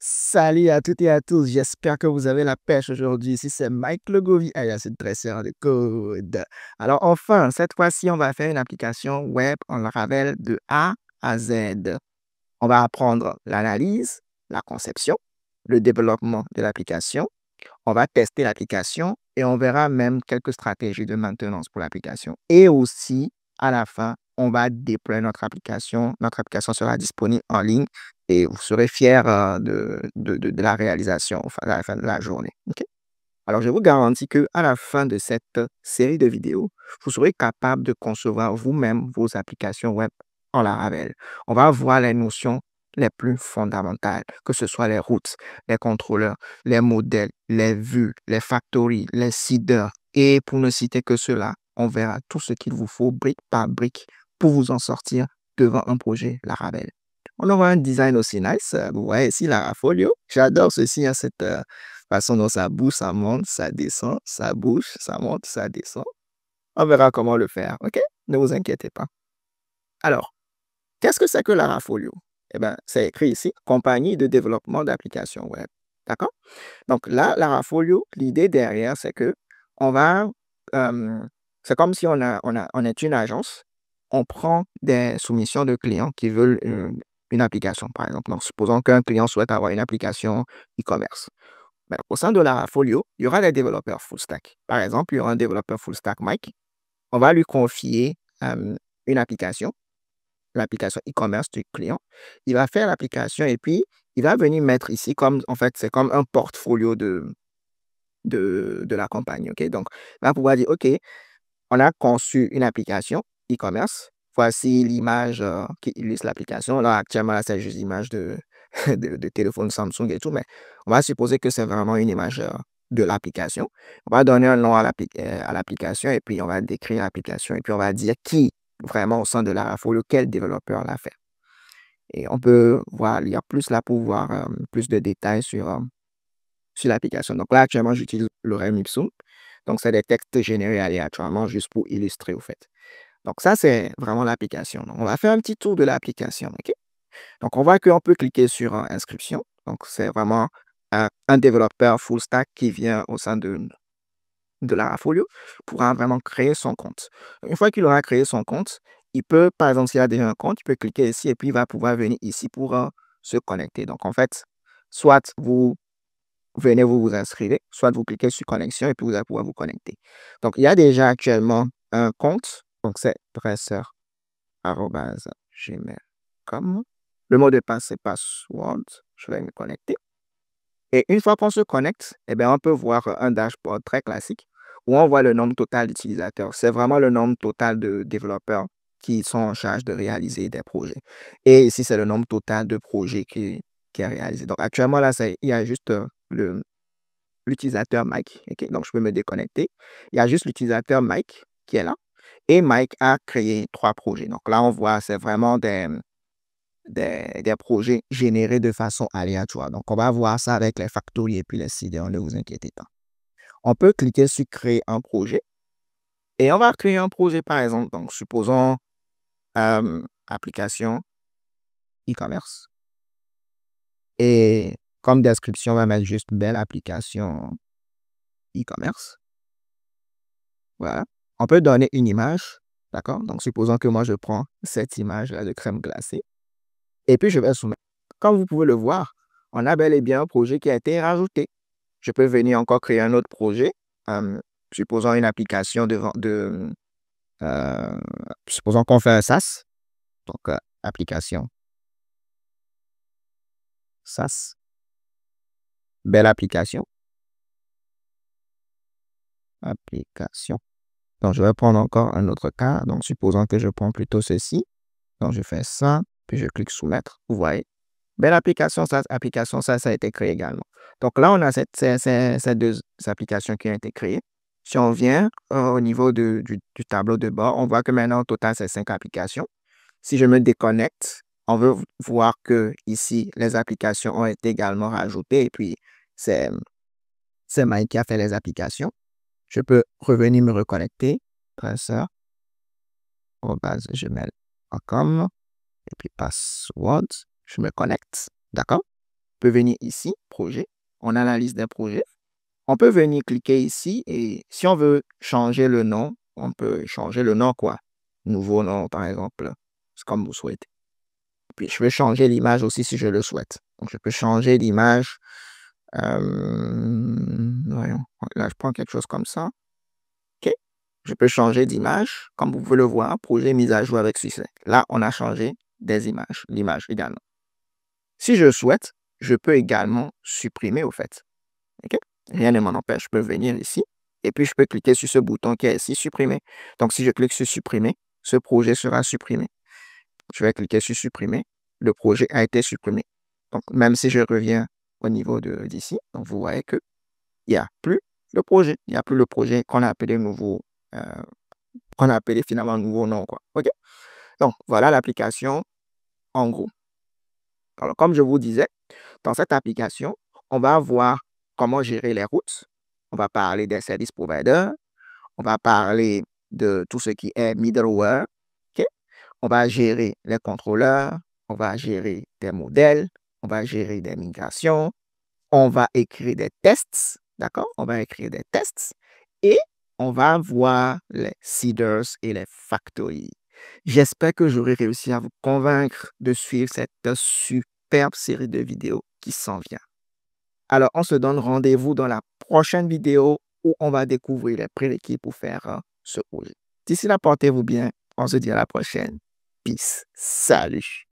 Salut à toutes et à tous, j'espère que vous avez la pêche aujourd'hui. Ici, c'est Mike Legovi, alias le dresseur de code. Alors, enfin, cette fois-ci, on va faire une application web en Laravel de A à Z. On va apprendre l'analyse, la conception, le développement de l'application. On va tester l'application et on verra même quelques stratégies de maintenance pour l'application. Et aussi, à la fin, on va déployer notre application. Notre application sera disponible en ligne et vous serez fiers de la réalisation à la fin de la journée. OK? Alors, je vous garantis qu'à la fin de cette série de vidéos, vous serez capable de concevoir vous-même vos applications web en Laravel. On va voir les notions les plus fondamentales, que ce soit les routes, les contrôleurs, les modèles, les vues, les factories, les seeders. Et pour ne citer que cela, on verra tout ce qu'il vous faut brique par brique pour vous en sortir devant un projet Laravel. On aura un design aussi nice. Vous voyez ici Larafolio. J'adore ceci, hein, cette façon dont ça bouge, ça monte, ça descend, ça bouge, ça monte, ça descend. On verra comment le faire, OK? Ne vous inquiétez pas. Alors, qu'est-ce que c'est que Larafolio? Eh bien, c'est écrit ici, compagnie de développement d'applications web. D'accord? Donc là, Larafolio, l'idée derrière, c'est que on va, euh, c'est comme si on est une agence, on prend des soumissions de clients qui veulent une application, par exemple. Donc, supposons qu'un client souhaite avoir une application e-commerce. Ben, au sein de Larafolio, il y aura des développeurs full stack. Par exemple, il y aura un développeur full stack, Mike. On va lui confier une application, l'application e-commerce du client. Il va faire l'application et puis il va venir mettre ici comme, en fait, c'est comme un portfolio de la compagnie. OK? Donc, il va pouvoir dire, OK, on a conçu une application e-commerce. Voici l'image qui illustre l'application. Là, actuellement, là, c'est juste l'image de téléphone Samsung et tout, mais on va supposer que c'est vraiment une image de l'application. On va donner un nom à l'application et puis on va décrire l'application et puis on va dire qui vraiment au sein de Larafolio, quel développeur l'a fait. Et on peut voir, il y a plus là pour voir plus de détails sur l'application. Donc là, actuellement, j'utilise l'Orem Ipsum. Donc, c'est des textes générés aléatoirement juste pour illustrer au fait. Donc, ça, c'est vraiment l'application. Donc, on va faire un petit tour de l'application. OK? Donc, on voit qu'on peut cliquer sur inscription. Donc, c'est vraiment un développeur full stack qui vient au sein de Larafolio pourra vraiment créer son compte. Une fois qu'il aura créé son compte, il peut, par exemple, s'il a déjà un compte, il peut cliquer ici et puis il va pouvoir venir ici pour se connecter. Donc, en fait, soit vous venez vous inscrivez, soit vous cliquez sur connexion et puis vous allez pouvoir vous connecter. Donc, il y a déjà actuellement un compte. Donc, c'est dresseur@gmail.com. Le mot de passe, c'est password. Je vais me connecter. Et une fois qu'on se connecte, eh bien, on peut voir un dashboard très classique où on voit le nombre total d'utilisateurs. C'est vraiment le nombre total de développeurs qui sont en charge de réaliser des projets. Et ici, c'est le nombre total de projets qui est réalisé. Donc, actuellement, là, il y a juste l'utilisateur Mike. OK? Donc, je peux me déconnecter. Il y a juste l'utilisateur Mike qui est là. Et Mike a créé 3 projets. Donc, là, on voit, c'est vraiment des projets générés de façon aléatoire. Donc, on va voir ça avec les factories et puis les seeders, ne vous inquiétez pas. On peut cliquer sur créer un projet et on va créer un projet, par exemple. Donc, supposons application e-commerce. Et comme description, on va mettre juste belle application e-commerce. Voilà. On peut donner une image. D'accord? Donc, supposons que moi, je prends cette image-là de crème glacée et puis je vais soumettre. Comme vous pouvez le voir, on a bel et bien un projet qui a été rajouté. Je peux venir encore créer un autre projet. Supposons une application euh, supposons qu'on fait un SaaS. Donc, application SaaS. Belle application. Application. Donc, je vais prendre encore un autre cas. Donc, supposons que je prends plutôt ceci. Donc, je fais ça, puis je clique soumettre. Vous voyez. Belle application SaaS a été créée également. Donc, là, on a ces deux applications qui ont été créées. Si on vient au niveau du tableau de bord, on voit que maintenant, au total, c'est 5 applications. Si je me déconnecte, on veut voir que ici, les applications ont été également rajoutées et puis c'est Mike qui a fait les applications. Je peux revenir me reconnecter, dresseur@gmail.com et puis password, je me connecte, d'accord? peux venir ici, projet. On a la liste des projets. On peut venir cliquer ici et si on veut changer le nom, on peut changer le nom quoi. Nouveau nom, par exemple. C'est comme vous souhaitez. Puis, je peux changer l'image aussi si je le souhaite. Donc, je peux changer l'image. Voyons. Là, je prends quelque chose comme ça. OK. Je peux changer d'image. Comme vous pouvez le voir, projet mise à jour avec succès. Là, on a changé des images. L'image également. Si je souhaite, je peux également supprimer au fait. OK? Rien ne m'en empêche. Je peux venir ici et puis je peux cliquer sur ce bouton qui est ici, supprimer. Donc, si je clique sur supprimer, ce projet sera supprimé. Je vais cliquer sur supprimer. Le projet a été supprimé. Donc, même si je reviens au niveau d'ici, donc vous voyez qu'il n'y a plus le projet. Il n'y a plus le projet qu'on a appelé nouveau, qu'on a appelé finalement nouveau nom, quoi. OK? Donc, voilà l'application en gros. Alors, comme je vous disais, dans cette application, on va voir comment gérer les routes. On va parler des services providers. On va parler de tout ce qui est middleware. OK? On va gérer les contrôleurs. On va gérer des modèles. On va gérer des migrations. On va écrire des tests. D'accord? On va écrire des tests. Et on va voir les seeders et les factories. J'espère que j'aurai réussi à vous convaincre de suivre cette superbe série de vidéos qui s'en vient. Alors, on se donne rendez-vous dans la prochaine vidéo où on va découvrir les prérequis pour faire ce projet. D'ici là, portez-vous bien. On se dit à la prochaine. Peace. Salut.